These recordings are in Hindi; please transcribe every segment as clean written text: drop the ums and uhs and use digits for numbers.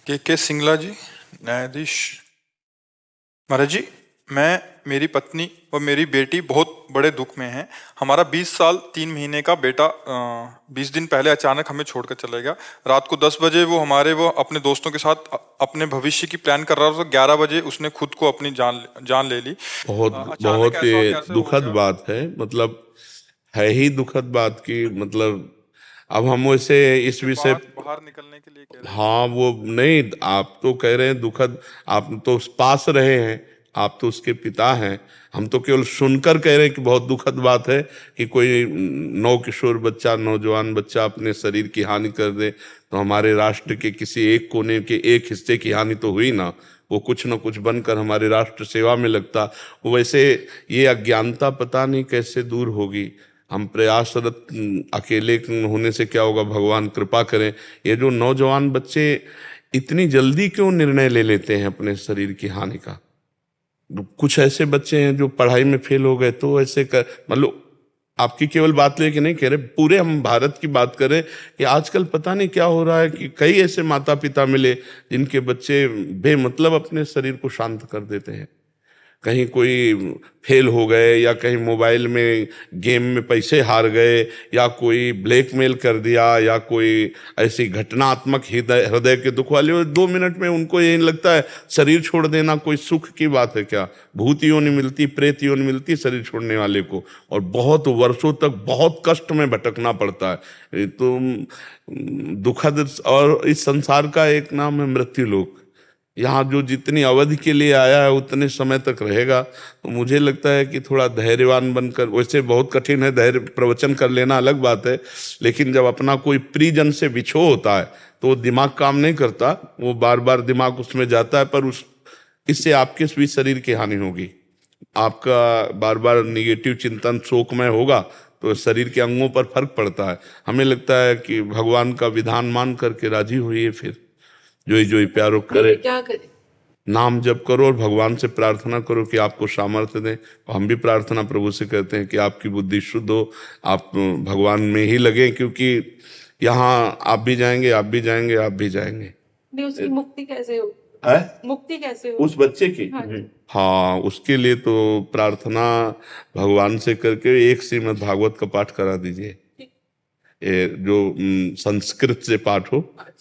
के सिंगला जी, न्यायाधीश। महाराज जी, मैं, मेरी पत्नी और मेरी बेटी बहुत बड़े दुख में हैं। हमारा 20 साल 3 महीने का बेटा 20 दिन पहले अचानक हमें छोड़कर चला गया। रात को 10 बजे वो अपने दोस्तों के साथ अपने भविष्य की प्लान कर रहा था, तो 11 बजे उसने खुद को अपनी जान ले ली। बहुत अचानक बहुत ऐसा ये कैसे हो दुखद गया? बात है। मतलब है ही दुखद बात की मतलब अब हम वैसे इस से विषय। बाहर निकलने के लिए कह रहे थे। हाँ वो नहीं, आप तो कह रहे हैं दुखद, आप तो पास रहे हैं, आप तो उसके पिता हैं। हम तो केवल सुनकर कह रहे हैं कि बहुत दुखद बात है कि कोई नौकिशोर बच्चा, नौजवान बच्चा अपने शरीर की हानि कर दे। तो हमारे राष्ट्र के किसी एक कोने के एक हिस्से की हानि तो हुई ना, वो कुछ न कुछ बनकर हमारे राष्ट्र सेवा में लगता। वैसे ये अज्ञानता पता नहीं कैसे दूर होगी। हम प्रयासरत, अकेले होने से क्या होगा, भगवान कृपा करें। ये जो नौजवान बच्चे इतनी जल्दी क्यों निर्णय ले लेते हैं अपने शरीर की हानि का। कुछ ऐसे बच्चे हैं जो पढ़ाई में फेल हो गए तो ऐसे कर, मतलब आपकी केवल बात लेके नहीं कह रहे, पूरे हम भारत की बात करें कि आजकल पता नहीं क्या हो रहा है कि कई ऐसे माता पिता मिले जिनके बच्चे बेमतलब अपने शरीर को शांत कर देते हैं। कहीं कोई फेल हो गए, या कहीं मोबाइल में गेम में पैसे हार गए, या कोई ब्लैकमेल कर दिया, या कोई ऐसी घटनात्मक हृदय हृदय के दुख वाले, वो 2 मिनट में उनको यही लगता है शरीर छोड़ देना कोई सुख की बात है क्या। भूत योनि मिलती, प्रेत योनि मिलती शरीर छोड़ने वाले को, और बहुत वर्षों तक बहुत कष्ट में भटकना पड़ता है। ये तो दुखद। और इस संसार का एक नाम है मृत्यु लोक। यहाँ जो जितनी अवधि के लिए आया है उतने समय तक रहेगा। तो मुझे लगता है कि थोड़ा धैर्यवान बनकर, वैसे बहुत कठिन है धैर्य, प्रवचन कर लेना अलग बात है, लेकिन जब अपना कोई प्रियजन से विछोह होता है तो वो दिमाग काम नहीं करता, वो बार बार दिमाग उसमें जाता है। पर उस इससे आपके भी शरीर की हानि होगी, आपका बार बार निगेटिव चिंतन शोकमय होगा, तो शरीर के अंगों पर फर्क पड़ता है। हमें लगता है कि भगवान का विधान मान करके राजी हुई है, फिर जो ही प्यारो करे, क्या करे। नाम जप करो और भगवान से प्रार्थना करो कि आपको सामर्थ्य दें। तो हम भी प्रार्थना प्रभु से करते हैं कि आपकी बुद्धि शुद्ध हो, आप भगवान में ही लगे, क्योंकि यहाँ आप भी जाएंगे, आप भी जाएंगे, आप भी जाएंगे। नहीं, उसकी मुक्ति कैसे हो? है मुक्ति कैसे हो उस बच्चे की? हाँ जी। हाँ, उसके लिए तो प्रार्थना भगवान से करके एक श्रीमद् भागवत का पाठ करा दीजिए। जो संस्कृत से पाठ हो,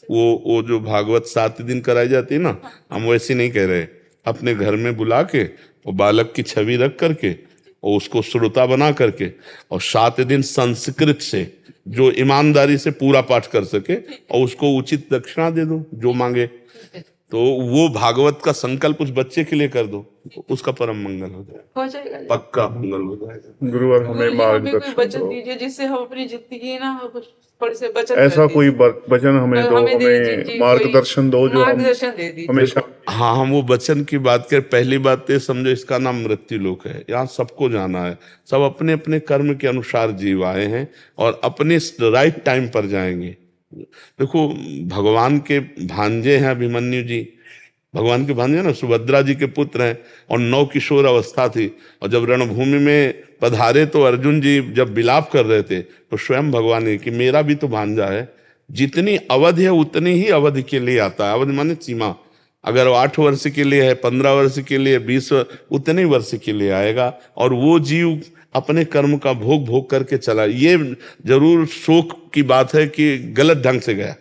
वो जो भागवत 7 दिन कराई जाती है ना, हम वैसी नहीं कह रहे। अपने घर में बुला के और बालक की छवि रख करके और उसको श्रोता बना करके और 7 दिन संस्कृत से जो ईमानदारी से पूरा पाठ कर सके और उसको उचित दक्षिणा दे दो जो मांगे। तो वो भागवत का संकल्प उस बच्चे के लिए कर दो, उसका परम मंगल हो जाएगा। पक्का मंगल हो जाएगा। गुरुवर हमें कोई मार्गदर्शन वचन दो, दीजिए जिससे हम अपनी जिंदगी ना से बचत ऐसा कर कोई दीजिए। वचन हमें दो, हमें दे दीजिए हमें जी, मार्गदर्शन दो जो हम मार्गदर्शन दे दीजिए। हमेशा। हाँ, हम वो वचन की बात करें। पहली बात तो समझो, इसका नाम मृत्यु लोक है। यहाँ सबको जाना है, सब अपने अपने कर्म के अनुसार जीव आए हैं और अपने राइट टाइम पर जाएंगे। देखो, भगवान के भांजे हैं अभिमन्यु जी, भगवान के भांजे ना, सुभद्रा जी के पुत्र हैं, और 9 किशोर अवस्था थी। और जब रणभूमि में पधारे तो अर्जुन जी जब विलाप कर रहे थे तो स्वयं भगवान ने कि मेरा भी तो भांजा है, जितनी अवधि है उतनी ही अवधि के लिए आता है। अवधि माने सीमा, अगर वो 8 वर्ष के लिए है, 15 वर्ष के लिए, 20 उतने वर्ष के लिए आएगा। और वो जीव अपने कर्म का भोग भोग करके चला। ये जरूर शोक की बात है कि गलत ढंग से गया,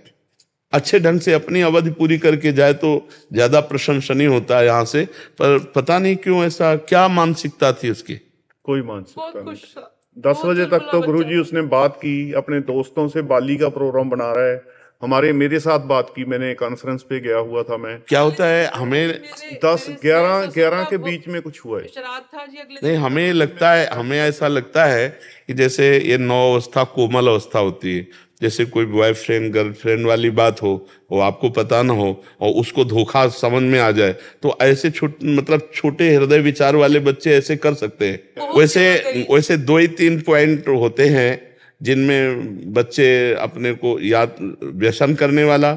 अच्छे ढंग से अपनी अवधि पूरी करके जाए तो ज्यादा प्रशंसनीय होता है यहाँ से। पर पता नहीं क्यों ऐसा, क्या मानसिकता थी उसकी। कोई बहुत मानसिकता खुश नहीं। था। 10 बजे तक तो गुरुजी उसने बात की अपने दोस्तों से, बाली का प्रोग्राम बना रहा है। मेरे साथ बात की, मैंने कॉन्फ्रेंस पे गया हुआ था मैं। क्या होता है, हमें 10-11 के बीच में कुछ हुआ है। श्राद्ध था जी अगले नहीं, दिन। हमें लगता है, हमें ऐसा लगता है कि जैसे ये 9 अवस्था कोमल अवस्था होती है। जैसे कोई बॉयफ्रेंड गर्लफ्रेंड वाली बात हो, वो आपको पता ना हो और उसको धोखा समझ में आ जाए, तो ऐसे छोटे हृदय विचार वाले बच्चे ऐसे कर सकते हैं। वैसे 2 ही 3 पॉइंट होते हैं जिनमें बच्चे अपने को, या व्यसन करने वाला,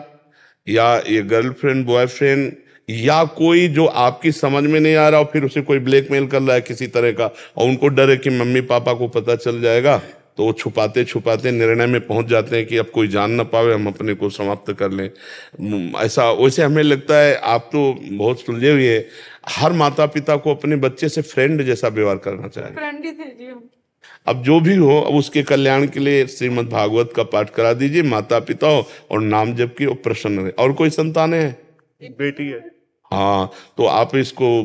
या ये गर्लफ्रेंड बॉयफ्रेंड, या कोई जो आपकी समझ में नहीं आ रहा और फिर उसे कोई ब्लैकमेल कर रहा है किसी तरह का, और उनको डर है कि मम्मी पापा को पता चल जाएगा तो वो छुपाते छुपाते निर्णय में पहुंच जाते हैं कि अब कोई जान ना पावे, हम अपने को समाप्त कर लें। ऐसा वैसे हमें लगता है आप तो बहुत सुलझे हुए, हर माता पिता को अपने बच्चे से फ्रेंड जैसा व्यवहार करना चाहिए। फ्रेंड ही थे जी हम। अब जो भी हो, अब उसके कल्याण के लिए श्रीमद् भागवत का पाठ करा दीजिए, माता पिता हो और नाम जप की, वो प्रसन्न रहे। और कोई संतानें हैं? एक बेटी है। हाँ, तो आप इसको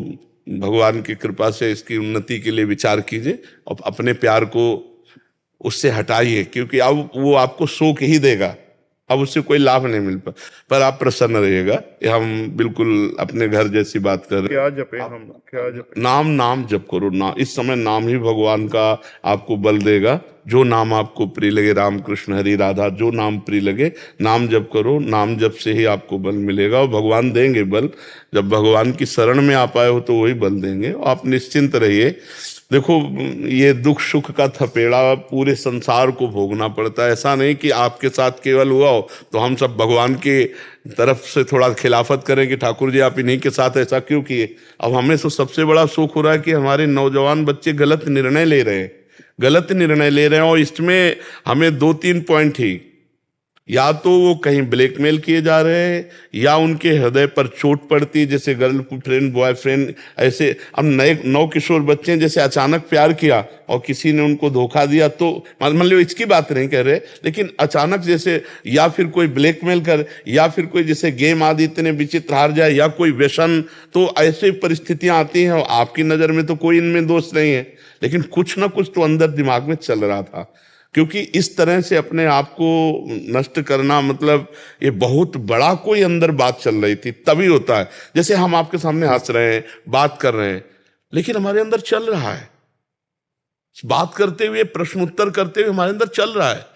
भगवान की कृपा से इसकी उन्नति के लिए विचार कीजिए और अपने प्यार को उससे हटाइए, क्योंकि अब वो आपको शोक ही देगा, अब उससे कोई लाभ नहीं मिल पा। पर आप प्रसन्न रहिएगा। ये हम बिल्कुल अपने घर जैसी बात कर रहे हैं। क्या जपे हम, क्या जपे? नाम जप करो ना, इस समय नाम ही भगवान का आपको बल देगा। जो नाम आपको प्रिय लगे, राम कृष्ण हरि राधा, जो नाम प्रिय लगे नाम जप करो। नाम जप से ही आपको बल मिलेगा और भगवान देंगे बल। जब भगवान की शरण में आप आए हो तो वही बल देंगे। आप निश्चिंत रहिए। देखो, ये दुख सुख का थपेड़ा पूरे संसार को भोगना पड़ता है। ऐसा नहीं कि आपके साथ केवल हुआ हो तो हम सब भगवान की तरफ से थोड़ा खिलाफत करें कि ठाकुर जी आप इन्हीं के साथ ऐसा क्यों किए। अब हमें तो सबसे बड़ा सुख हो रहा है कि हमारे नौजवान बच्चे गलत निर्णय ले रहे हैं और इसमें हमें 2-3 पॉइंट ही, या तो वो कहीं ब्लैकमेल किए जा रहे हैं या उनके हृदय पर चोट पड़ती, जैसे गर्लफ्रेंड बॉयफ्रेंड ऐसे। अब नए नवकिशोर बच्चे जैसे अचानक प्यार किया और किसी ने उनको धोखा दिया, तो मान लो इसकी बात नहीं कर रहे, लेकिन अचानक जैसे या फिर कोई ब्लैकमेल कर या फिर कोई जैसे गेम आदि इतने विचित्र हार जाए या कोई व्यसन, तो ऐसी परिस्थितियां आती हैं। और आपकी नज़र में तो कोई इनमें दोष नहीं है, लेकिन कुछ ना कुछ तो अंदर दिमाग में चल रहा था। क्योंकि इस तरह से अपने आप को नष्ट करना, मतलब ये बहुत बड़ा कोई अंदर बात चल रही थी, तभी होता है। जैसे हम आपके सामने हंस रहे हैं, बात कर रहे हैं, लेकिन हमारे अंदर चल रहा है, बात करते हुए प्रश्न उत्तर करते हुए हमारे अंदर चल रहा है।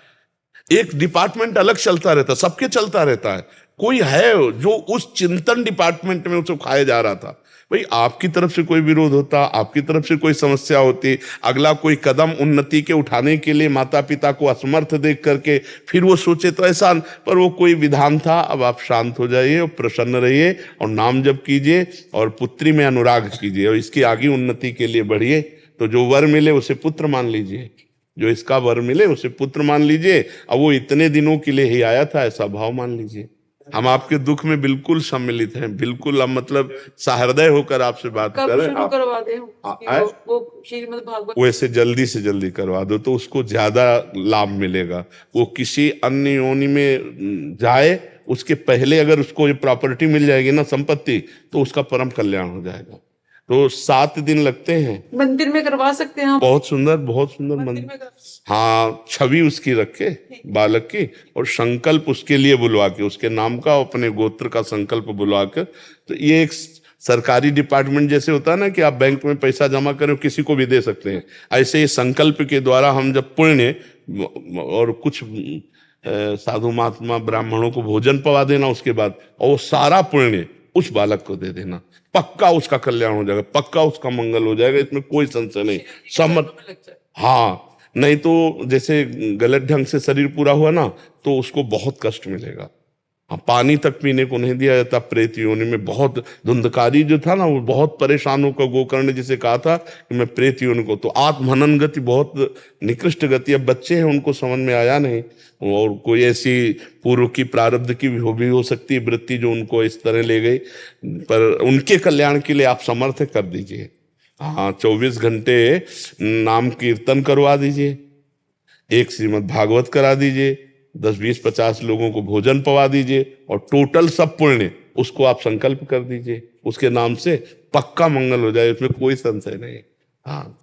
एक डिपार्टमेंट अलग चलता रहता, सबके चलता रहता है। कोई है जो उस चिंतन डिपार्टमेंट में उसको खाया जा रहा था। भाई, आपकी तरफ से कोई विरोध होता, आपकी तरफ से कोई समस्या होती, अगला कोई कदम उन्नति के उठाने के लिए माता पिता को असमर्थ देख करके फिर वो सोचे तो ऐसा, पर वो कोई विधान था। अब आप शांत हो जाइए और प्रसन्न रहिए और नाम जप कीजिए और पुत्री में अनुराग कीजिए और इसकी आगे उन्नति के लिए बढ़िए। तो जो वर मिले उसे पुत्र मान लीजिए, जो इसका वर मिले उसे पुत्र मान लीजिए। अब वो इतने दिनों के लिए ही आया था, ऐसा भाव मान लीजिए। हम आपके दुख में बिल्कुल सम्मिलित हैं, बिल्कुल। हम मतलब सहृदय होकर आपसे बात कर रहे हैं। शुरू करवा दें वो श्रीमद् भागवत, वैसे जल्दी से जल्दी करवा दो तो उसको ज्यादा लाभ मिलेगा। वो किसी अन्य योनि में जाए, उसके पहले अगर उसको ये प्रॉपर्टी मिल जाएगी ना, संपत्ति, तो उसका परम कल्याण हो जाएगा। तो 7 दिन लगते हैं। मंदिर में करवा सकते हैं। बहुत सुंदर मंदिर। हाँ, छवि उसकी रखे बालक की और संकल्प उसके लिए बुलवा के, उसके नाम का अपने गोत्र का संकल्प बुलवा कर। तो ये एक सरकारी डिपार्टमेंट जैसे होता है ना कि आप बैंक में पैसा जमा करें, किसी को भी दे सकते हैं, ऐसे ही संकल्प के द्वारा हम जब पुण्य और कुछ साधु महात्मा ब्राह्मणों को भोजन पवा देना उसके बाद, और वो सारा पुण्य उस बालक को दे देना, पक्का उसका कल्याण हो जाएगा, पक्का उसका मंगल हो जाएगा, इसमें कोई संशय नहीं। समझ? हाँ, नहीं तो जैसे गलत ढंग से शरीर पूरा हुआ ना तो उसको बहुत कष्ट मिलेगा। हाँ, पानी तक पीने को नहीं दिया जाता प्रेत योनि में। बहुत धुंधकारी जो था ना, वो बहुत परेशान होकर गोकर्ण जिसे कहा था कि मैं प्रेत योनि को, तो आत्महनन गति बहुत निकृष्ट गति। अब बच्चे हैं, उनको समझ में आया नहीं, और कोई ऐसी पूर्व की प्रारब्ध की भी हो सकती है वृत्ति जो उनको इस तरह ले गई। पर उनके कल्याण के लिए आप समर्थ कर दीजिए। हाँ, 24 घंटे नाम कीर्तन करवा दीजिए, एक श्रीमद् भागवत करा दीजिए, 10, 20, 50 लोगों को भोजन पवा दीजिए और टोटल सब पुण्य उसको आप संकल्प कर दीजिए उसके नाम से, पक्का मंगल हो जाए, उसमें कोई संशय नहीं। हाँ।